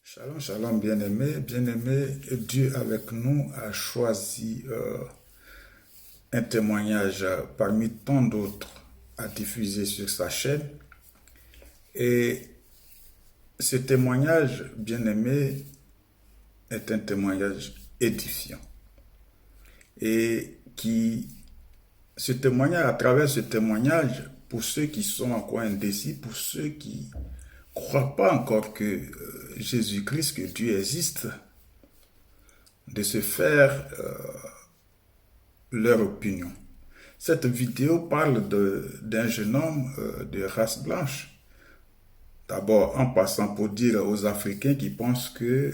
Shalom, shalom, bien-aimé, bien-aimé, Dieu avec nous a choisi un témoignage parmi tant d'autres à diffuser sur sa chaîne. Et ce témoignage, bien-aimé, est un témoignage édifiant. Et à travers ce témoignage, pour ceux qui sont encore indécis, pour ceux qui ne croient pas encore que Jésus-Christ, que Dieu existe, de se faire leur opinion. Cette vidéo parle d'un jeune homme de race blanche. D'abord, en passant pour dire aux Africains qui pensent que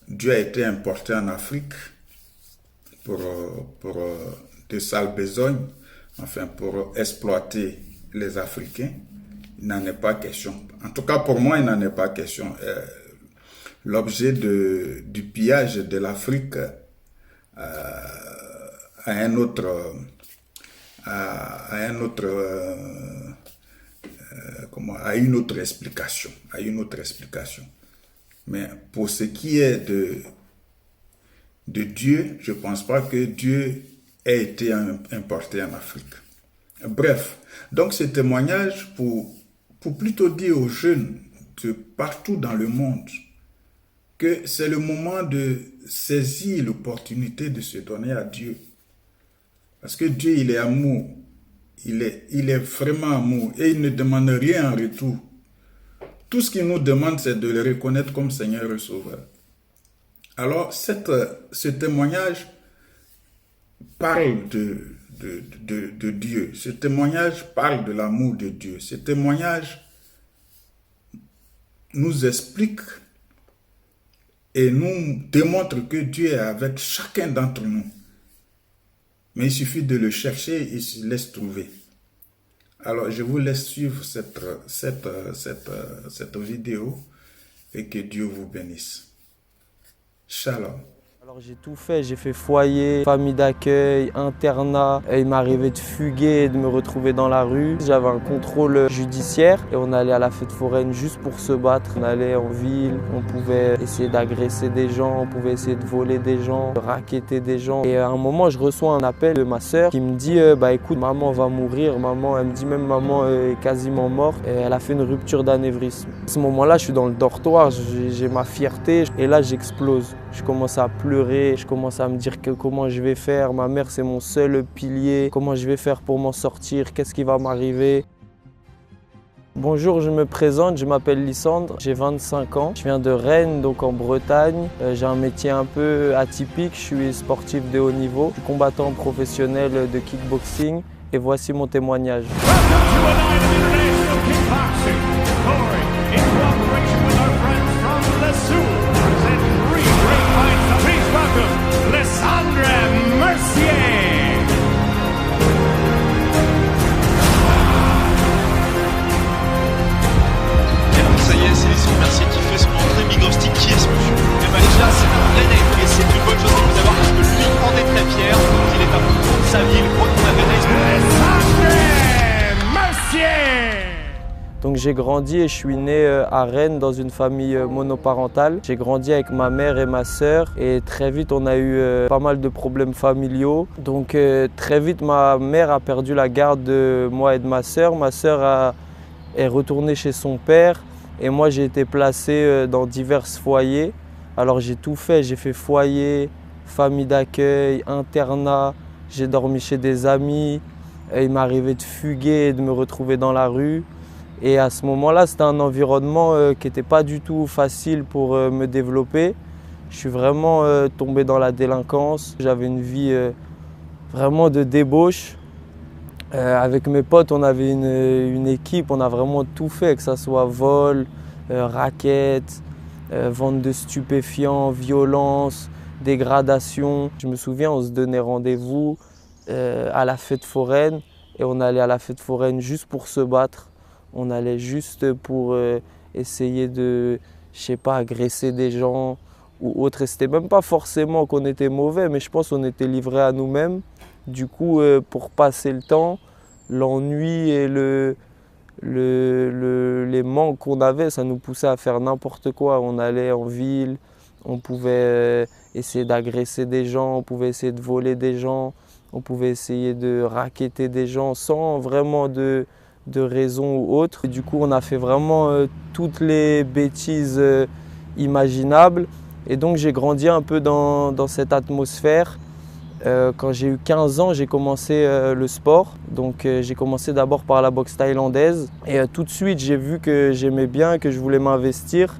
Dieu a été importé en Afrique pour de sales besognes, enfin pour exploiter les Africains. Il n'en est pas question. En tout cas, pour moi, il n'en est pas question. L'objet du pillage de l'Afrique a une autre explication. Mais pour ce qui est de Dieu, je ne pense pas que Dieu ait été importé en Afrique. Bref, donc ce témoignage pour plutôt dire aux jeunes de partout dans le monde que c'est le moment de saisir l'opportunité de se donner à Dieu. Parce que Dieu, il est amour. Il est vraiment amour. Et il ne demande rien en retour. Tout ce qu'il nous demande, c'est de le reconnaître comme Seigneur et Sauveur. Alors, ce témoignage parle de Dieu. Ce témoignage parle de l'amour de Dieu. Ce témoignage nous explique et nous démontre que Dieu est avec chacun d'entre nous. Mais il suffit de le chercher et il se laisse trouver. Alors, je vous laisse suivre cette vidéo et que Dieu vous bénisse. Shalom. Alors j'ai tout fait, j'ai fait foyer, famille d'accueil, internat. Et il m'arrivait de fuguer et de me retrouver dans la rue. J'avais un contrôle judiciaire et on allait à la fête foraine juste pour se battre. On allait en ville, on pouvait essayer d'agresser des gens, on pouvait essayer de voler des gens, de racketter des gens. Et à un moment, je reçois un appel de ma sœur qui me dit écoute, maman va mourir. Maman, elle me dit même maman est quasiment morte. Et elle a fait une rupture d'anévrisme. À ce moment-là, je suis dans le dortoir, j'ai ma fierté et là j'explose. Je commence à pleurer, je commence à me dire comment je vais faire. Ma mère, c'est mon seul pilier. Comment je vais faire pour m'en sortir? Qu'est-ce qui va m'arriver? Bonjour, je me présente, je m'appelle Lysandre, j'ai 25 ans. Je viens de Rennes, donc en Bretagne. J'ai un métier un peu atypique, je suis sportif de haut niveau. Je suis combattant professionnel de kickboxing et voici mon témoignage. Donc j'ai grandi et je suis né à Rennes dans une famille monoparentale. J'ai grandi avec ma mère et ma sœur et très vite on a eu pas mal de problèmes familiaux. Donc très vite ma mère a perdu la garde de moi et de ma sœur. Ma sœur est retournée chez son père et moi j'ai été placé dans divers foyers. Alors j'ai tout fait, j'ai fait foyer, famille d'accueil, internat, j'ai dormi chez des amis. Et il m'arrivait de fuguer et de me retrouver dans la rue. Et à ce moment-là, c'était un environnement qui n'était pas du tout facile pour me développer. Je suis vraiment tombé dans la délinquance. J'avais une vie vraiment de débauche. Avec mes potes, on avait une équipe, on a vraiment tout fait, que ce soit vol, racket, vente de stupéfiants, violence, dégradation. Je me souviens, on se donnait rendez-vous à la fête foraine et on allait à la fête foraine juste pour se battre. On allait juste pour essayer de, je sais pas, agresser des gens ou autre. Et c'était même pas forcément qu'on était mauvais, mais je pense qu'on était livrés à nous-mêmes. Du coup, pour passer le temps, l'ennui et les manques qu'on avait, ça nous poussait à faire n'importe quoi. On allait en ville, on pouvait essayer d'agresser des gens, on pouvait essayer de voler des gens, on pouvait essayer de racketter des gens sans vraiment de raison ou autre. Et du coup, on a fait vraiment toutes les bêtises imaginables. Et donc, j'ai grandi un peu dans cette atmosphère. Quand j'ai eu 15 ans, j'ai commencé le sport. Donc j'ai commencé d'abord par la boxe thaïlandaise. Et tout de suite, j'ai vu que j'aimais bien, que je voulais m'investir.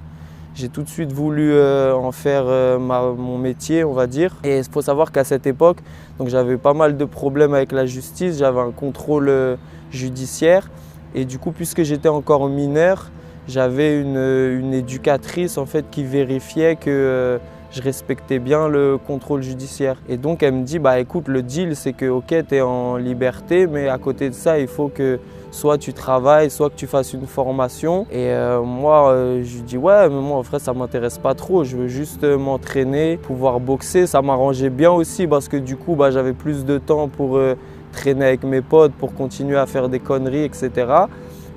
J'ai tout de suite voulu en faire mon métier, on va dire. Et il faut savoir qu'à cette époque, j'avais pas mal de problèmes avec la justice. J'avais un contrôle judiciaire. Et du coup, puisque j'étais encore mineur, j'avais une éducatrice en fait, qui vérifiait que je respectais bien le contrôle judiciaire. Et donc elle me dit, bah écoute, le deal c'est que ok, tu es en liberté, mais à côté de ça, il faut que soit tu travailles, soit que tu fasses une formation. Et moi, je lui dis, ouais, mais moi en vrai, ça ne m'intéresse pas trop. Je veux juste m'entraîner, pouvoir boxer. Ça m'arrangeait bien aussi parce que du coup, bah, j'avais plus de temps pour traîner avec mes potes, pour continuer à faire des conneries, etc.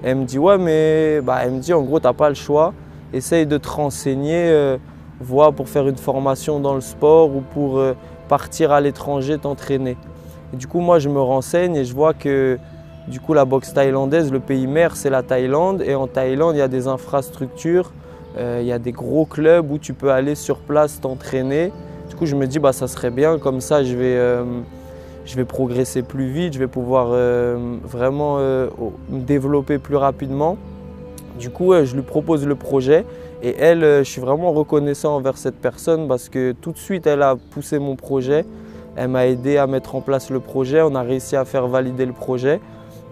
Et elle me dit, ouais, mais elle me dit, en gros, tu n'as pas le choix. Essaye de te renseigner. Voie pour faire une formation dans le sport ou pour partir à l'étranger t'entraîner. Et du coup, moi, je me renseigne et je vois que du coup, la boxe thaïlandaise, le pays mère, c'est la Thaïlande. Et en Thaïlande, il y a des infrastructures, il y a des gros clubs où tu peux aller sur place t'entraîner. Du coup, je me dis, bah, ça serait bien, comme ça, je vais progresser plus vite, je vais pouvoir vraiment me développer plus rapidement. Du coup, je lui propose le projet. Et elle, je suis vraiment reconnaissant envers cette personne parce que tout de suite, elle a poussé mon projet. Elle m'a aidé à mettre en place le projet. On a réussi à faire valider le projet.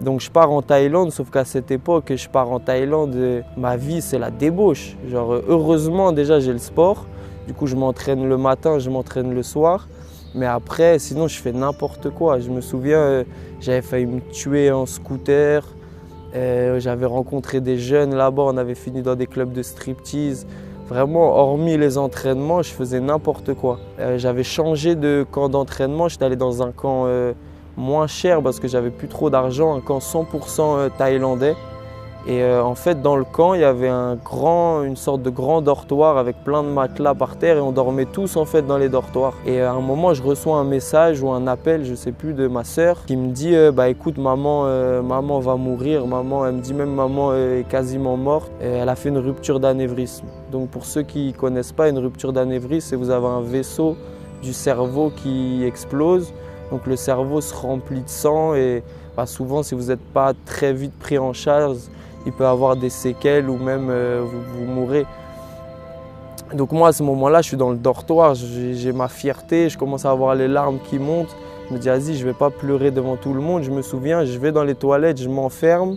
Donc je pars en Thaïlande, sauf qu'à cette époque, je pars en Thaïlande, ma vie, c'est la débauche. Genre, heureusement, déjà, j'ai le sport. Du coup, je m'entraîne le matin, je m'entraîne le soir. Mais après, sinon, je fais n'importe quoi. Je me souviens, j'avais failli me tuer en scooter. J'avais rencontré des jeunes là-bas, on avait fini dans des clubs de striptease. Vraiment, hormis les entraînements, je faisais n'importe quoi. J'avais changé de camp d'entraînement, j'étais allé dans un camp moins cher parce que j'avais plus trop d'argent, un camp 100% thaïlandais. Et en fait, dans le camp, il y avait une sorte de grand dortoir avec plein de matelas par terre et on dormait tous en fait dans les dortoirs. Et à un moment, je reçois un message ou un appel, je sais plus, de ma sœur qui me dit bah écoute, maman va mourir. Maman, elle me dit même maman est quasiment morte. Et elle a fait une rupture d'anévrisme. Donc pour ceux qui ne connaissent pas, une rupture d'anévrisme, c'est que vous avez un vaisseau du cerveau qui explose. Donc le cerveau se remplit de sang et bah, souvent, si vous n'êtes pas très vite pris en charge, il peut avoir des séquelles ou même vous mourrez. Donc moi à ce moment-là, je suis dans le dortoir, j'ai ma fierté, je commence à avoir les larmes qui montent. Je me dis vas-y, je ne vais pas pleurer devant tout le monde. Je me souviens, je vais dans les toilettes, je m'enferme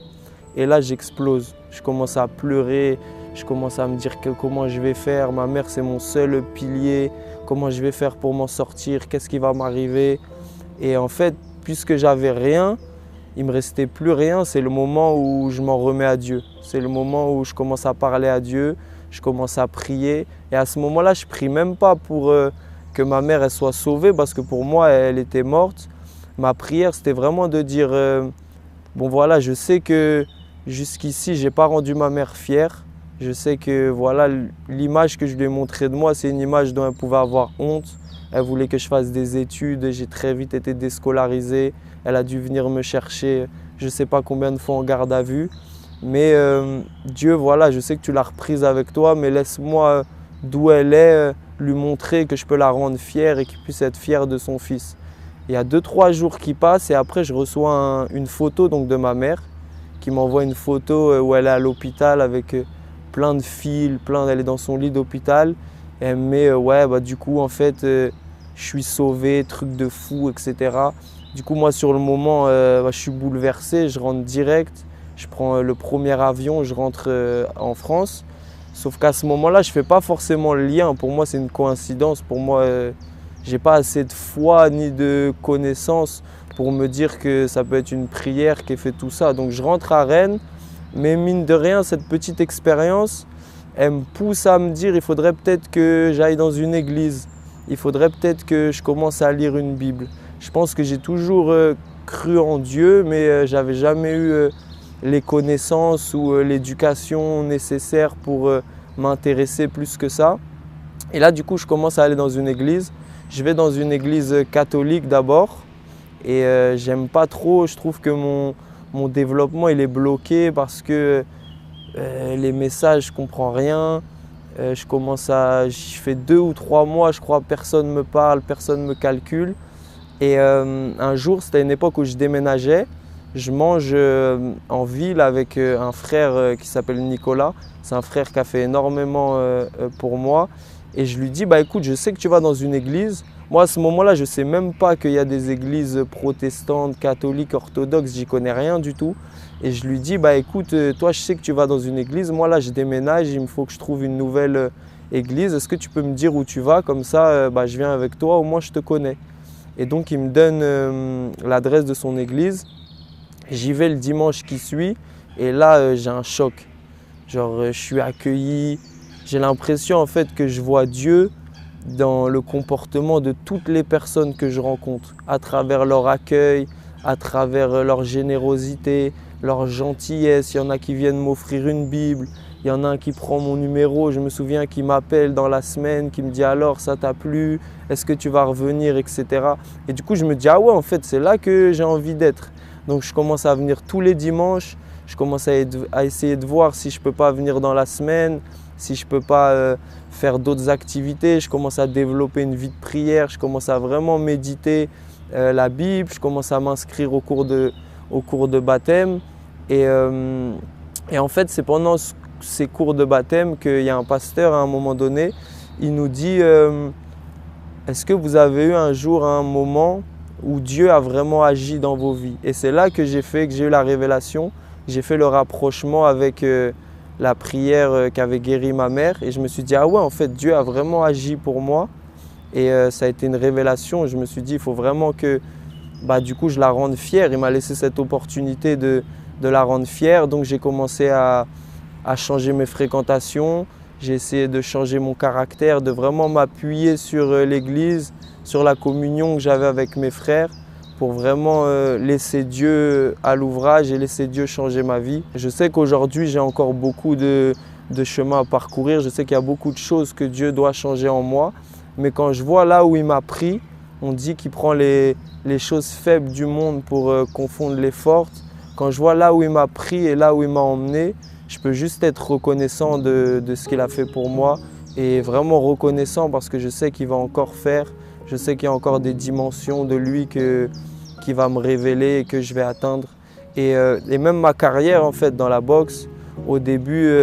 et là j'explose. Je commence à pleurer, je commence à me dire comment je vais faire. Ma mère c'est mon seul pilier, comment je vais faire pour m'en sortir, qu'est-ce qui va m'arriver. Et en fait, puisque j'avais rien, il ne me restait plus rien, c'est le moment où je m'en remets à Dieu. C'est le moment où je commence à parler à Dieu, je commence à prier. Et à ce moment-là, je ne prie même pas pour que ma mère elle soit sauvée parce que pour moi, elle était morte. Ma prière, c'était vraiment de dire, bon voilà, je sais que jusqu'ici, je n'ai pas rendu ma mère fière. Je sais que voilà, l'image que je lui ai montrée de moi, c'est une image dont elle pouvait avoir honte. Elle voulait que je fasse des études, j'ai très vite été déscolarisé. Elle a dû venir me chercher, je ne sais pas combien de fois en garde à vue. Mais Dieu, voilà, je sais que tu l'as reprise avec toi, mais laisse-moi, d'où elle est, lui montrer que je peux la rendre fière et qu'il puisse être fier de son fils. Il y a 2-3 jours qui passent et après je reçois une photo donc, de ma mère qui m'envoie une photo où elle est à l'hôpital avec plein de fils, elle est dans son lit d'hôpital. Et elle me met, ouais, bah, du coup, en fait, je suis sauvé, truc de fou, etc. Du coup, moi, sur le moment, je suis bouleversé, je rentre direct. Je prends le premier avion, je rentre en France. Sauf qu'à ce moment-là, je ne fais pas forcément le lien. Pour moi, c'est une coïncidence. Pour moi, je n'ai pas assez de foi ni de connaissances pour me dire que ça peut être une prière qui fait tout ça. Donc, je rentre à Rennes. Mais mine de rien, cette petite expérience, elle me pousse à me dire il faudrait peut-être que j'aille dans une église. Il faudrait peut-être que je commence à lire une Bible. Je pense que j'ai toujours cru en Dieu, mais je n'avais jamais eu les connaissances ou l'éducation nécessaire pour m'intéresser plus que ça. Et là, du coup, je commence à aller dans une église. Je vais dans une église catholique d'abord et j'aime pas trop. Je trouve que mon développement il est bloqué parce que les messages, je comprends rien. Je fais 2 ou 3 mois, je crois, personne me parle, personne me calcule. Et un jour, c'était une époque où je déménageais. Je mange en ville avec un frère qui s'appelle Nicolas. C'est un frère qui a fait énormément pour moi. Et je lui dis, bah écoute, je sais que tu vas dans une église. Moi, à ce moment-là, je ne sais même pas qu'il y a des églises protestantes, catholiques, orthodoxes. J'y connais rien du tout. Et je lui dis, bah écoute, toi, je sais que tu vas dans une église. Moi, là, je déménage. Il me faut que je trouve une nouvelle église. Est-ce que tu peux me dire où tu vas? Comme ça, bah, je viens avec toi. Au moins, je te connais. Et donc, il me donne l'adresse de son église. J'y vais le dimanche qui suit. Et là, j'ai un choc. Genre, je suis accueilli. J'ai l'impression en fait que je vois Dieu dans le comportement de toutes les personnes que je rencontre, à travers leur accueil, à travers leur générosité, leur gentillesse. Il y en a qui viennent m'offrir une Bible, il y en a un qui prend mon numéro, je me souviens qui m'appelle dans la semaine, qui me dit alors ça t'a plu, est-ce que tu vas revenir, etc. Et du coup je me dis ah ouais en fait c'est là que j'ai envie d'être. Donc je commence à venir tous les dimanches, je commence à essayer de voir si je ne peux pas venir dans la semaine, si je ne peux pas faire d'autres activités. Je commence à développer une vie de prière, je commence à vraiment méditer la Bible, je commence à m'inscrire au cours de baptême. Et en fait, c'est pendant ces cours de baptême qu'il y a un pasteur à un moment donné, il nous dit est-ce que vous avez eu un jour un moment où Dieu a vraiment agi dans vos vies? Et c'est là que j'ai eu la révélation, j'ai fait le rapprochement avec la prière qui avait guéri ma mère et je me suis dit ah ouais en fait Dieu a vraiment agi pour moi et ça a été une révélation. Je me suis dit il faut vraiment que du coup je la rende fière. Il m'a laissé cette opportunité de la rendre fière, donc j'ai commencé à changer mes fréquentations, j'ai essayé de changer mon caractère, de vraiment m'appuyer sur l'église, sur la communion que j'avais avec mes frères, pour vraiment laisser Dieu à l'ouvrage et laisser Dieu changer ma vie. Je sais qu'aujourd'hui, j'ai encore beaucoup de chemin à parcourir. Je sais qu'il y a beaucoup de choses que Dieu doit changer en moi. Mais quand je vois là où il m'a pris, on dit qu'il prend les choses faibles du monde pour confondre les fortes. Quand je vois là où il m'a pris et là où il m'a emmené, je peux juste être reconnaissant de ce qu'il a fait pour moi. Et vraiment reconnaissant parce que je sais qu'il va encore faire. Je sais qu'il y a encore des dimensions de lui qui va me révéler et que je vais atteindre. Et même ma carrière en fait dans la boxe, au début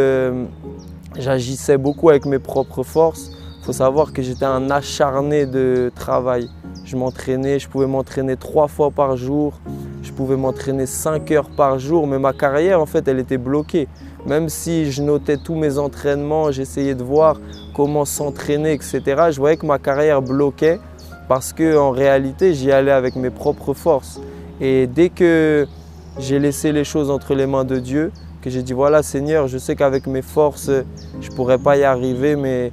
j'agissais beaucoup avec mes propres forces. Il faut savoir que j'étais un acharné de travail. Je pouvais m'entraîner 3 fois par jour, je pouvais m'entraîner 5 heures par jour, mais ma carrière en fait elle était bloquée. Même si je notais tous mes entraînements, j'essayais de voir comment s'entraîner, etc. Je voyais que ma carrière bloquait parce qu'en réalité, j'y allais avec mes propres forces. Et dès que j'ai laissé les choses entre les mains de Dieu, que j'ai dit voilà Seigneur, je sais qu'avec mes forces, je ne pourrais pas y arriver, mais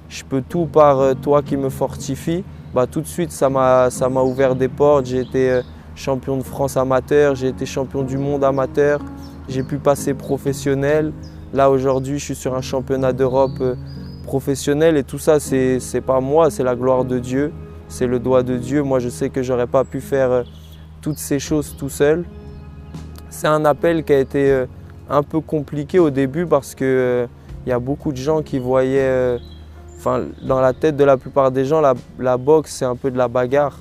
je peux tout par toi qui me fortifie. Tout de suite, ça m'a ouvert des portes. J'ai été champion de France amateur, j'ai été champion du monde amateur. J'ai pu passer professionnel. Là aujourd'hui, je suis sur un championnat d'Europe professionnel et tout ça, c'est pas moi, c'est la gloire de Dieu, c'est le doigt de Dieu. Moi, je sais que j'aurais pas pu faire toutes ces choses tout seul. C'est un appel qui a été un peu compliqué au début parce que y a beaucoup de gens qui voyaient, dans la tête de la plupart des gens, la boxe, c'est un peu de la bagarre.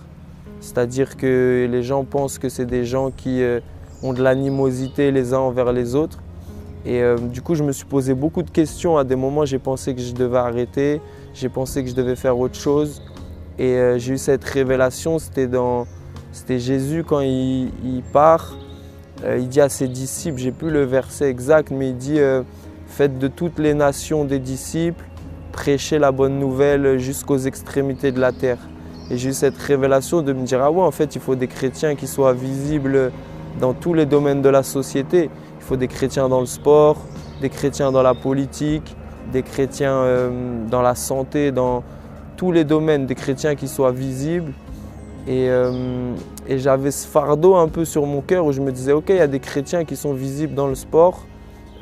C'est-à-dire que les gens pensent que c'est des gens qui ont de l'animosité les uns envers les autres. Et du coup, je me suis posé beaucoup de questions. À des moments, j'ai pensé que je devais arrêter. J'ai pensé que je devais faire autre chose. Et j'ai eu cette révélation. C'était Jésus quand il part. Il dit à ses disciples, j'ai plus le verset exact, mais il dit faites de toutes les nations des disciples, prêchez la bonne nouvelle jusqu'aux extrémités de la terre. Et j'ai eu cette révélation de me dire ah ouais, en fait, il faut des chrétiens qui soient visibles dans tous les domaines de la société. Il faut des chrétiens dans le sport, des chrétiens dans la politique, des chrétiens dans la santé, dans tous les domaines, des chrétiens qui soient visibles. Et j'avais ce fardeau un peu sur mon cœur où je me disais, ok, il y a des chrétiens qui sont visibles dans le sport,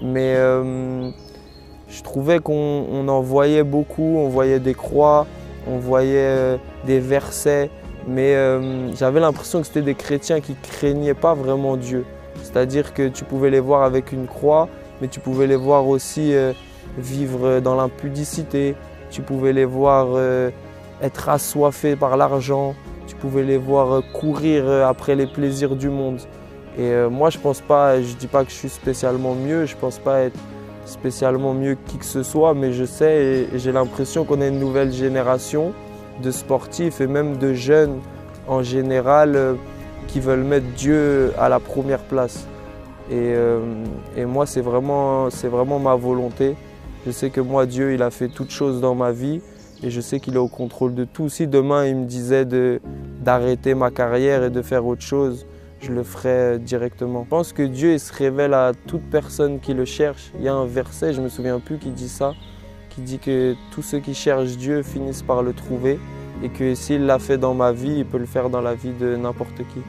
mais je trouvais qu'on en voyait beaucoup, on voyait des croix, on voyait des versets, mais j'avais l'impression que c'était des chrétiens qui ne craignaient pas vraiment Dieu. C'est-à-dire que tu pouvais les voir avec une croix, mais tu pouvais les voir aussi vivre dans l'impudicité, tu pouvais les voir être assoiffés par l'argent, tu pouvais les voir courir après les plaisirs du monde. Et moi, je dis pas que je suis spécialement mieux, je pense pas être spécialement mieux que qui que ce soit, mais je sais et j'ai l'impression qu'on a une nouvelle génération de sportifs et même de jeunes en général qui veulent mettre Dieu à la première place. Et moi, c'est vraiment ma volonté. Je sais que moi, Dieu, il a fait toutes choses dans ma vie et je sais qu'il est au contrôle de tout. Si demain, il me disait d'arrêter ma carrière et de faire autre chose, je le ferai directement. Je pense que Dieu il se révèle à toute personne qui le cherche. Il y a un verset, je ne me souviens plus, qui dit ça, qui dit que tous ceux qui cherchent Dieu finissent par le trouver et que s'il l'a fait dans ma vie, il peut le faire dans la vie de n'importe qui.